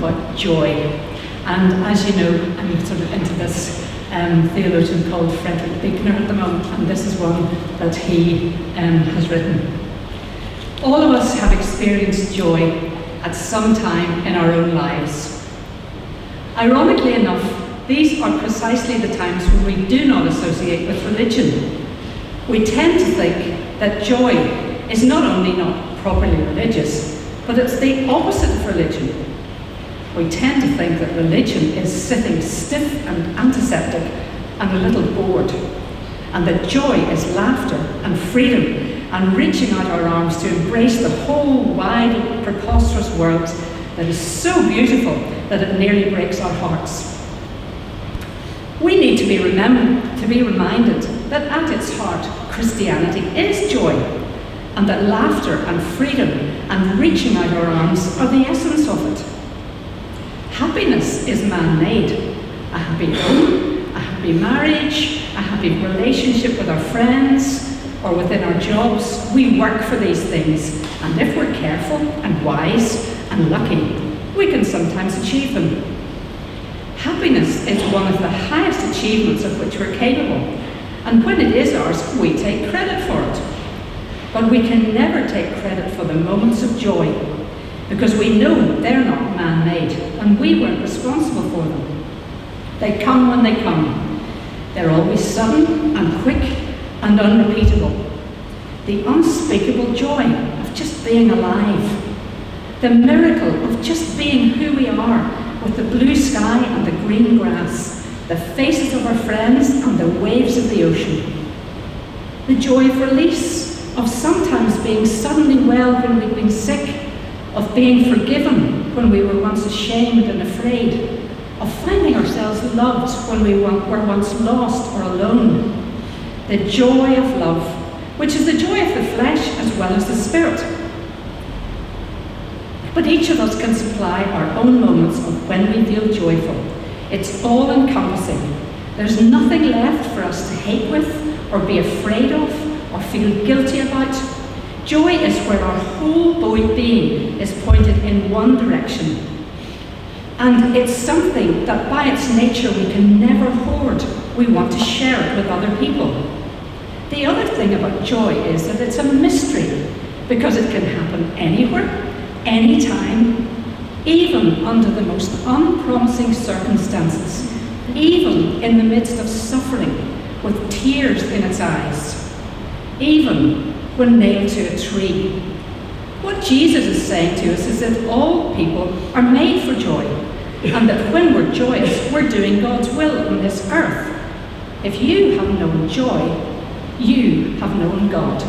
about joy. And as you know, I'm sort of into this theologian called Frederick Buechner at the moment, and this is one that he has written. All of us have experienced joy at some time in our own lives. Ironically enough, these are precisely the times when we do not associate with religion. We tend to think that joy is not only not properly religious, but it's the opposite of religion. We tend to think that religion is sitting stiff and antiseptic and a little bored, and that joy is laughter and freedom and reaching out our arms to embrace the whole wide, preposterous world that is so beautiful that it nearly breaks our hearts. We need to be reminded that at its heart, Christianity is joy, and that laughter and freedom and reaching out our arms are the essence of it. Happiness is man-made. A happy home, a happy marriage, a happy relationship with our friends, or within our jobs. We work for these things, and if we're careful and wise and lucky, we can sometimes achieve them. Happiness is one of the highest achievements of which we're capable, and when it is ours, we take credit for it. But we can never take credit for the moments of joy, because we know they're not man-made, and we weren't responsible for them. They come when they come. They're always sudden and quick and unrepeatable. The unspeakable joy of just being alive. The miracle of just being who we are, with the blue sky and the green grass, the faces of our friends and the waves of the ocean. The joy of release, of sometimes being suddenly well when we've been sick, of being forgiven when we were once ashamed and afraid, of finding ourselves loved when we were once lost or alone. The joy of love, which is the joy of the flesh as well as the spirit. But each of us can supply our own moments of when we feel joyful. It's all-encompassing. There's nothing left for us to hate with, or be afraid of, or feel guilty about. Joy is where our whole being is pointed in one direction. And it's something that by its nature we can never hoard. We want to share it with other people. The other thing about joy is that it's a mystery, because it can happen anywhere, anytime, even under the most unpromising circumstances, even in the midst of suffering, with tears in its eyes, even when nailed to a tree. What Jesus is saying to us is that all people are made for joy, and that when we're joyous, we're doing God's will on this earth. If you have known joy, you have known God.